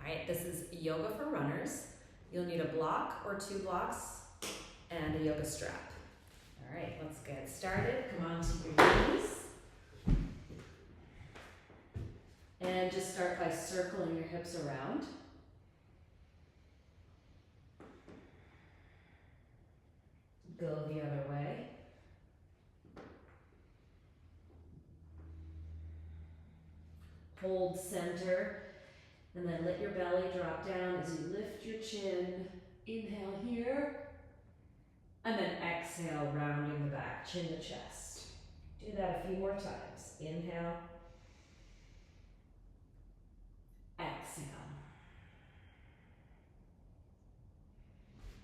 right, this is yoga for runners. You'll need a block or 2 blocks and a yoga strap. All right, let's get started. Come on to your knees. And just start by circling your hips around. Go the other way. Hold center, and then let your belly drop down as you lift your chin. Inhale here, and then exhale, rounding the back, chin to chest. Do that a few more times. Inhale, exhale.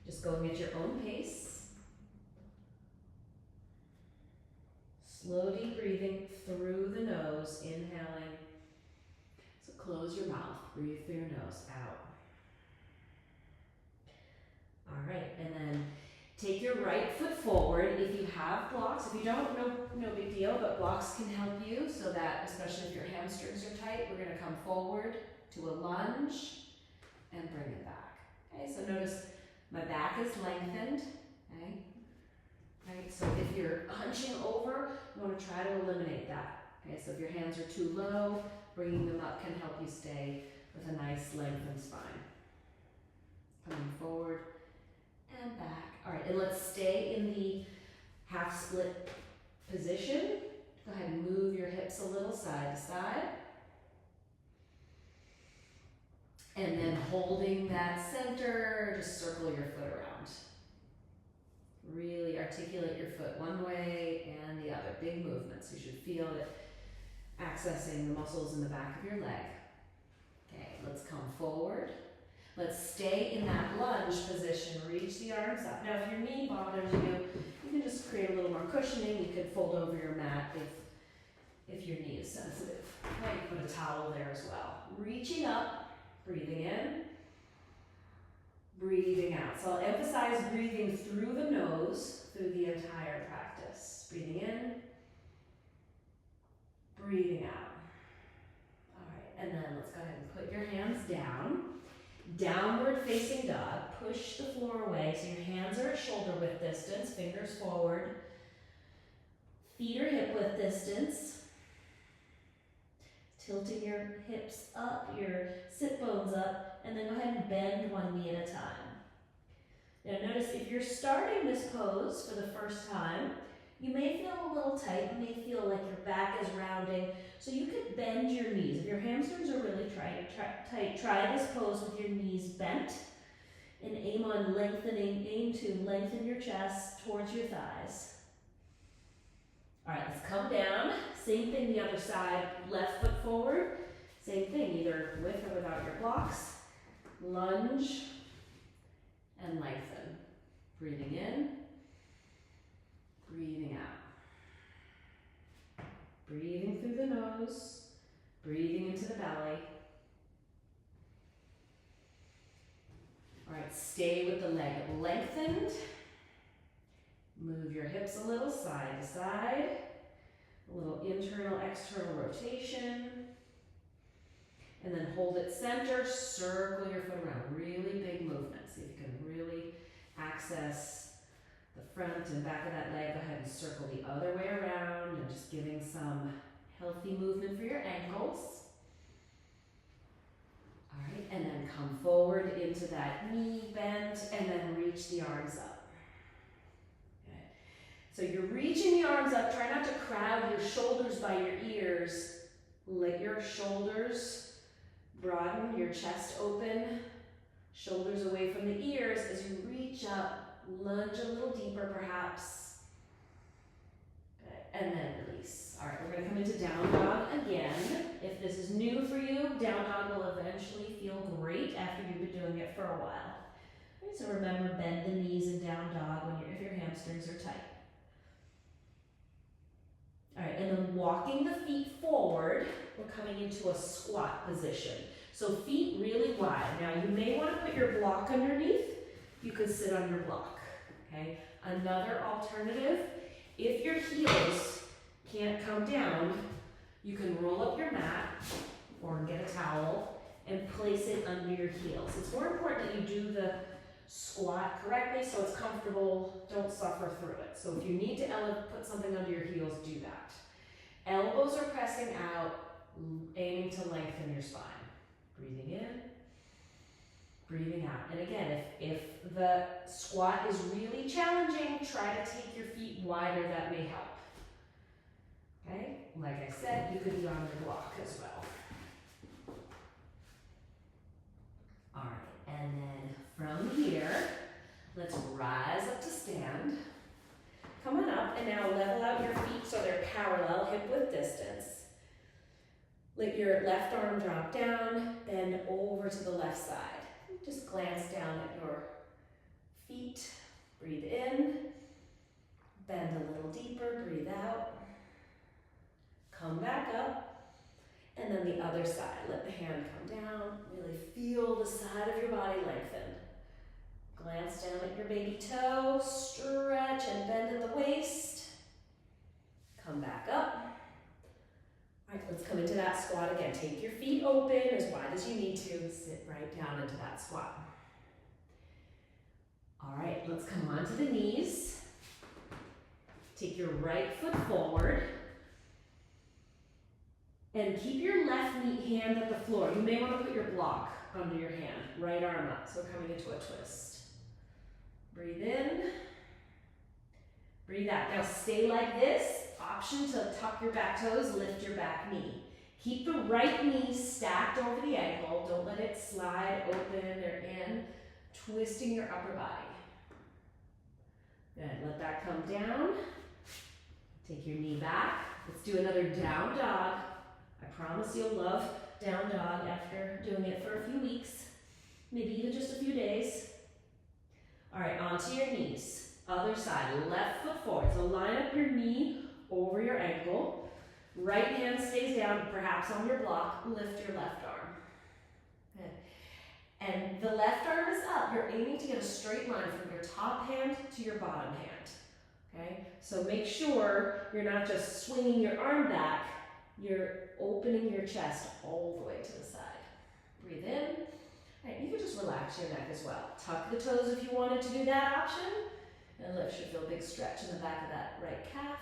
Just going at your own pace. Slowly breathing through the nose, inhaling. So close your mouth, breathe through your nose, out. All right, and then take your right foot forward. If you have blocks, if you don't, no big deal, but blocks can help you so that, especially if your hamstrings are tight, we're gonna come forward to a lunge and bring it back. Okay, so notice my back is lengthened, okay? Right, so if you're hunching over, you wanna try to eliminate that. Okay, so if your hands are too low, bringing them up can help you stay with a nice lengthened spine. Coming forward and back. All right, and let's stay in the half split position. Go ahead and move your hips a little side to side. And then holding that center, just circle your foot around. Really articulate your foot one way and the other. Big movements. You should feel it accessing the muscles in the back of your leg. Okay, let's come forward. Let's stay in that lunge position. Reach the arms up. Now, if your knee bothers you, you can just create a little more cushioning. You could fold over your mat if your knee is sensitive. Okay, put a towel there as well. Reaching up, breathing in, breathing out. So I'll emphasize breathing through the nose through the entire practice. Breathing in, breathing out. All right, and then let's go ahead and put your hands down. Downward facing dog. Push the floor away so your hands are at shoulder width distance, fingers forward. Feet are hip width distance. Tilting your hips up, your sit bones up, and then go ahead and bend one knee at a time. Now notice if you're starting this pose for the first time, you may feel a little tight, you may feel like your back is rounding, so you could bend your knees. If your hamstrings are really tight, try this pose with your knees bent and aim to lengthen your chest towards your thighs. All right, let's come down. Same thing the other side, left foot forward. Same thing, either with or without your blocks. Lunge and lengthen. Breathing in, breathing out. Breathing through the nose, breathing into the belly. All right, stay with the leg lengthened. Move your hips a little side to side. A little internal, external rotation. And then hold it center, circle your foot around. Really big movement. See if you can really access the front and back of that leg. Go ahead and circle the other way around and just giving some healthy movement for your ankles. All right, and then come forward into that knee bend and then reach the arms up. Okay. So you're reaching the arms up. Try not to crowd your shoulders by your ears. Let your shoulders broaden, your chest open, shoulders away from the ears as you reach up, lunge a little deeper perhaps. Good. And then release. All right, we're gonna come into down dog again. If this is new for you, down dog will eventually feel great after you've been doing it for a while. All right, so remember, bend the knees in down dog if your hamstrings are tight. All right, and then walking the feet forward, we're coming into a squat position. So feet really wide. Now you may want to put your block underneath. You could sit on your block, okay? Another alternative, if your heels can't come down, you can roll up your mat or get a towel and place it sit under your heels. It's more important that you do the squat correctly so it's comfortable, don't suffer through it. So if you need to put something under your heels, do that. Elbows are pressing out, aiming to lengthen your spine. Breathing in, breathing out. And again, if the squat is really challenging, try to take your feet wider, that may help. Okay, like I said, you could be on your block as well. All right, and then from here, let's rise up to stand. Come on up and now level out your feet so they're parallel, hip width distance. Let your left arm drop down, bend over to the left side. Just glance down at your feet. Breathe in, bend a little deeper, breathe out. Come back up, and then the other side. Let the hand come down, really feel the side of your body lengthen. Glance down at your baby toe, stretch and bend at the waist. Come back up. All right, let's come into that squat again. Take your feet open as wide as you need to. Sit right down into that squat. All right, let's come onto the knees. Take your right foot forward. And keep your left hand at the floor. You may want to put your block under your hand. Right arm up, so coming into a twist. Breathe in. Breathe out. Now stay like this. Option to tuck your back toes, lift your back knee. Keep the right knee stacked over the ankle. Don't let it slide open or in. Twisting your upper body. Good. Let that come down. Take your knee back. Let's do another down dog. I promise you'll love down dog after doing it for a few weeks, maybe even just a few days. All right, onto your knees. Other side, left foot forward. So line up your knee over your ankle. Right hand stays down, perhaps on your block. Lift your left arm. Good. And the left arm is up. You're aiming to get a straight line from your top hand to your bottom hand. Okay? So make sure you're not just swinging your arm back. You're opening your chest all the way to the side. Breathe in. All right, you can just relax your neck as well. Tuck the toes if you wanted to do that option. And lift. Should feel a big stretch in the back of that right calf.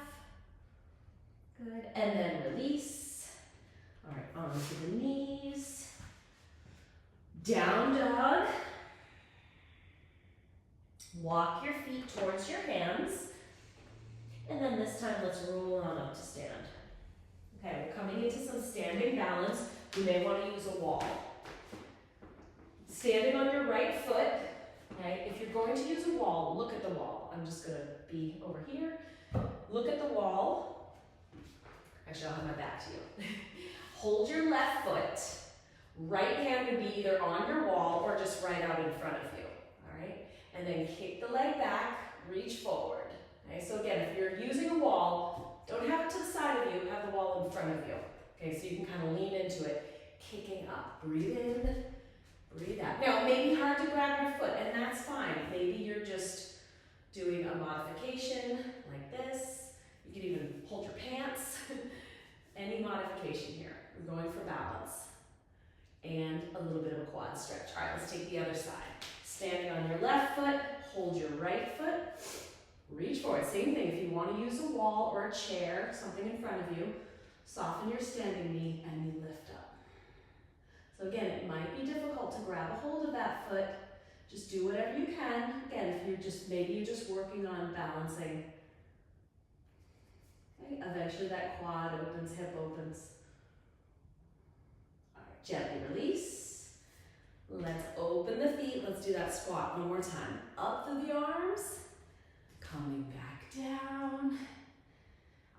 Good. And then release. All right, onto the knees. Down dog. Walk your feet towards your hands. And then this time, let's roll on up to stand. Okay, we're coming into some standing balance. You may want to use a wall. Standing on your right foot. Okay, if you're going to use a wall, look at the wall. I'm just going to be over here. Look at the wall. Actually, I'll have my back to you. Hold your left foot. Right hand would be either on your wall or just right out in front of you. All right, and then kick the leg back, reach forward. Okay, so again, if you're using a wall, don't have it to the side of you, have the wall in front of you. Okay, so you can kind of lean into it, kicking up. Breathe in, breathe out. Now, it may be hard to grab your foot, and that's fine. Maybe you're just doing a modification like this. You can even hold your pants. Any modification here. We're going for balance. And a little bit of a quad stretch. All right, let's take the other side. Standing on your left foot, hold your right foot. Reach forward. Same thing, if you want to use a wall or a chair, something in front of you, soften your standing knee and you lift up. So again, it might be difficult to grab a hold of that foot. Just do whatever you can. Again, if you're just, maybe you're just working on balancing. Okay, eventually that quad opens, hip opens. All right, gently release. Let's open the feet. Let's do that squat one more time. Up through the arms. Coming back down.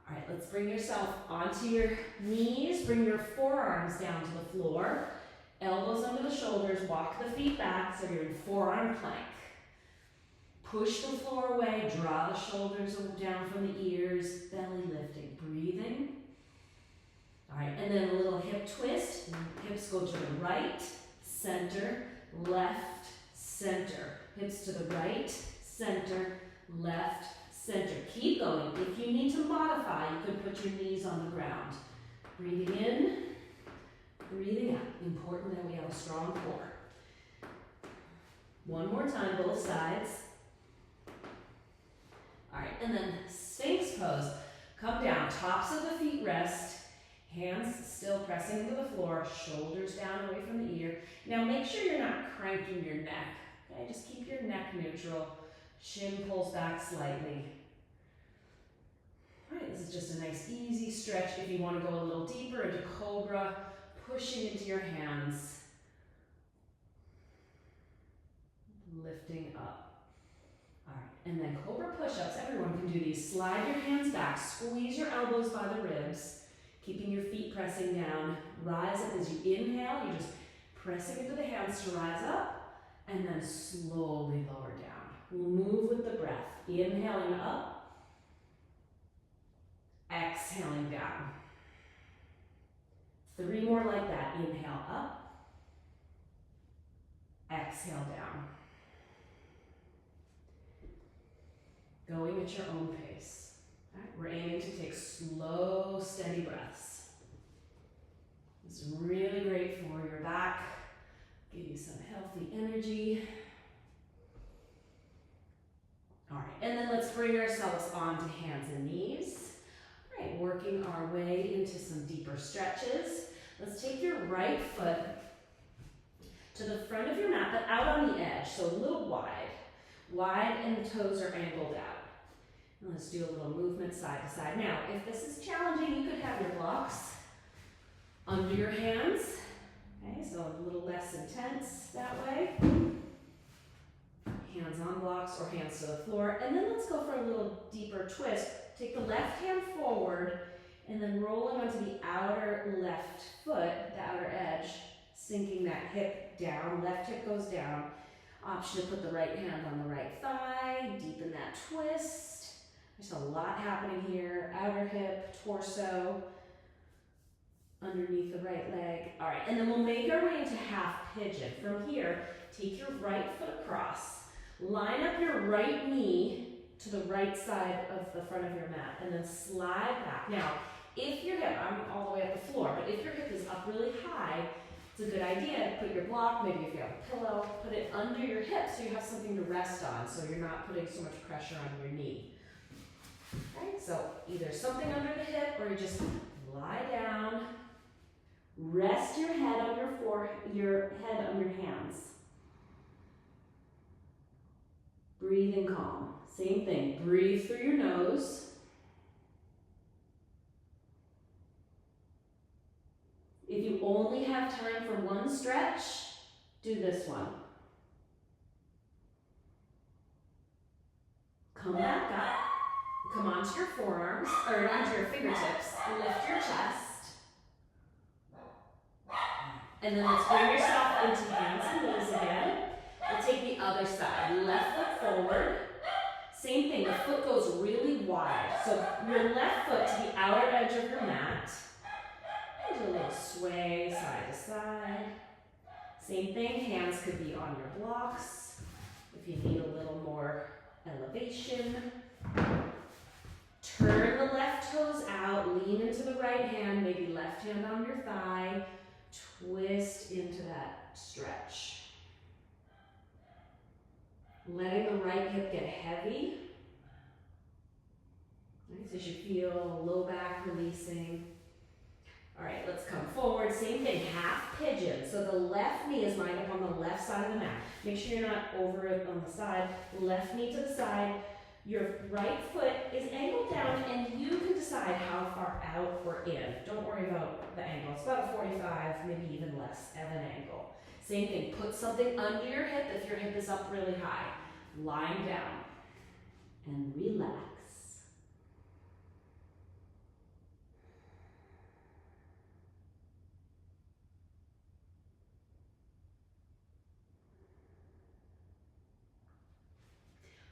All right, let's bring yourself onto your knees. Bring your forearms down to the floor. Elbows under the shoulders. Walk the feet back so you're in forearm plank. Push the floor away. Draw the shoulders down from the ears. Belly lifting. Breathing. All right, and then a little hip twist. Hips go to the right, center, left, center. Hips to the right, center, left, center. Keep going. If you need to modify, you can put your knees on the ground. Breathing in, breathing out. Important that we have a strong core. One more time, both sides. All right, and then Sphinx pose. Come down, tops of the feet rest, hands still pressing into the floor, shoulders down away from the ear. Now make sure you're not cranking your neck, okay? Just keep your neck neutral. Shin pulls back slightly. All right, this is just a nice easy stretch. If you want to go a little deeper into Cobra, pushing into your hands, lifting up. All right, and then Cobra push-ups. Everyone can do these. Slide your hands back, squeeze your elbows by the ribs, keeping your feet pressing down. Rise up as you inhale. You're just pressing into the hands to rise up, and then slowly lower down. We'll move with the breath. Inhaling up, exhaling down. 3 more like that. Inhale up, exhale down. Going at your own pace. All right, we're aiming to take slow, steady breaths. This is really great for your back. Give you some healthy energy. All right, and then let's bring ourselves onto hands and knees. All right, working our way into some deeper stretches. Let's take your right foot to the front of your mat, but out on the edge, so a little wide. Wide and the toes are angled out. And let's do a little movement side to side. Now, if this is challenging, you could have your blocks under your hands. Okay, so a little less intense that way. Hands on blocks or hands to the floor. And then let's go for a little deeper twist. Take the left hand forward and then rolling onto the outer left foot, the outer edge, sinking that hip down. Left hip goes down. Option to put the right hand on the right thigh, deepen that twist. There's a lot happening here. Outer hip, torso, underneath the right leg. All right, and then we'll make our way into half pigeon. From here, take your right foot across. Line up your right knee to the right side of the front of your mat and then slide back. Now, if your hip, I'm all the way at the floor, but if your hip is up really high, it's a good idea to put your block, maybe if you have a pillow, put it under your hip so you have something to rest on so you're not putting so much pressure on your knee. Okay, so either something under the hip or you just lie down, rest your head on your head on your hands. Breathing calm. Same thing, breathe through your nose. If you only have time for one stretch, do this one. Come back up. Come onto your forearms, or onto your fingertips. Lift your chest. And then let's bring yourself into hands and knees again. We'll take the other side. Left foot forward. Same thing, the foot goes really wide. So your left foot to the outer edge of your mat. Do a little sway side to side. Same thing, hands could be on your blocks if you need a little more elevation. Turn the left toes out, lean into the right hand, maybe left hand on your thigh. Twist into that stretch. Letting the right hip get heavy. Nice as you feel low back releasing. All right, let's come forward. Same thing, half pigeon. So the left knee is lined up on the left side of the mat. Make sure you're not over it on the side. Left knee to the side. Your right foot is angled down and you can decide how far out or in. Don't worry about the angle. It's about a 45, maybe even less of an angle. Same thing, put something under your hip if your hip is up really high. Lying down and relax.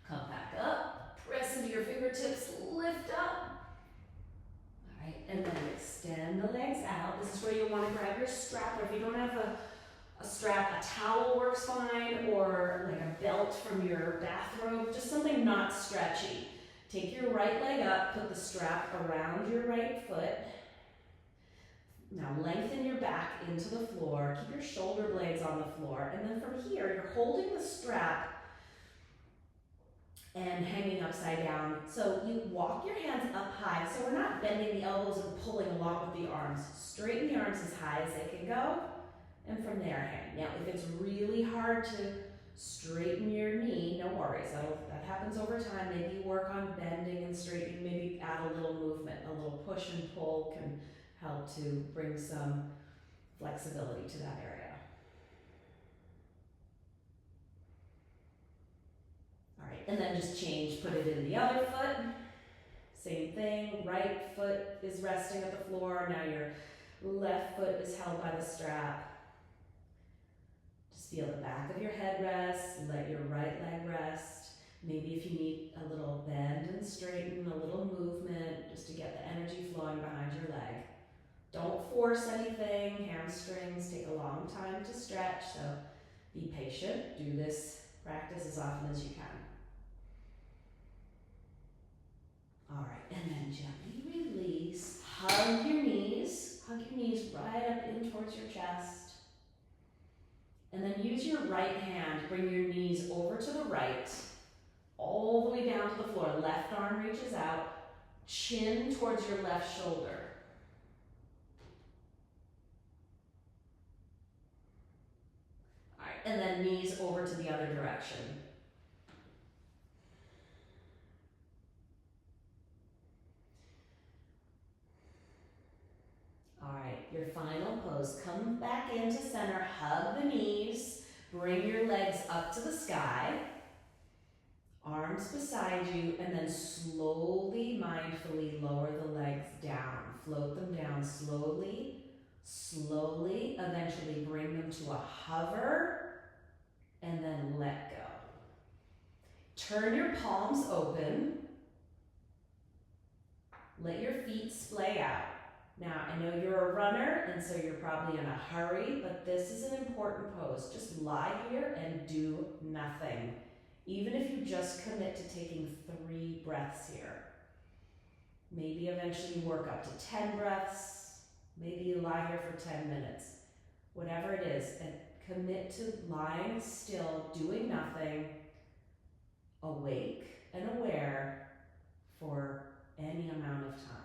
Come back up, press into your fingertips, lift up. All right, and then extend the legs out. This is where you want to grab your strap, or if you don't have a strap, a towel works fine, or like a belt from your bathrobe, just something not stretchy. Take your right leg up, put the strap around your right foot. Now lengthen your back into the floor, keep your shoulder blades on the floor, and then from here, you're holding the strap and hanging upside down. So you walk your hands up high, so we're not bending the elbows and pulling along with the arms. Straighten the arms as high as they can go, and from there hang. Now if it's really hard to straighten your knee, no worries, that happens over time. Maybe you work on bending and straightening, maybe add a little movement, a little push and pull can help to bring some flexibility to that area. All right, and then just change, put it in the other foot. Same thing, right foot is resting at the floor. Now your left foot is held by the strap. Just feel the back of your head rest, let your right leg rest. Maybe if you need a little bend and straighten, a little movement, just to get the energy flowing behind your leg. Don't force anything. Hamstrings take a long time to stretch, so be patient. Do this practice as often as you can. All right, and then gently release. Hug your knees. Hug your knees right up in towards your chest. And then use your right hand. Bring your knees over to the right, all the way down to the floor. Left arm reaches out. Chin towards your left shoulder. All right, and then knees over to the other direction. All right, your final pose. Come back into center, hug the knees, bring your legs up to the sky, arms beside you, and then slowly, mindfully lower the legs down. Float them down slowly, slowly, eventually bring them to a hover, and then let go. Turn your palms open. Let your feet splay out. Now, I know you're a runner, and so you're probably in a hurry, but this is an important pose. Just lie here and do nothing. Even if you just commit to taking 3 breaths here. Maybe eventually you work up to 10 breaths. Maybe you lie here for 10 minutes. Whatever it is, and commit to lying still, doing nothing, awake and aware for any amount of time.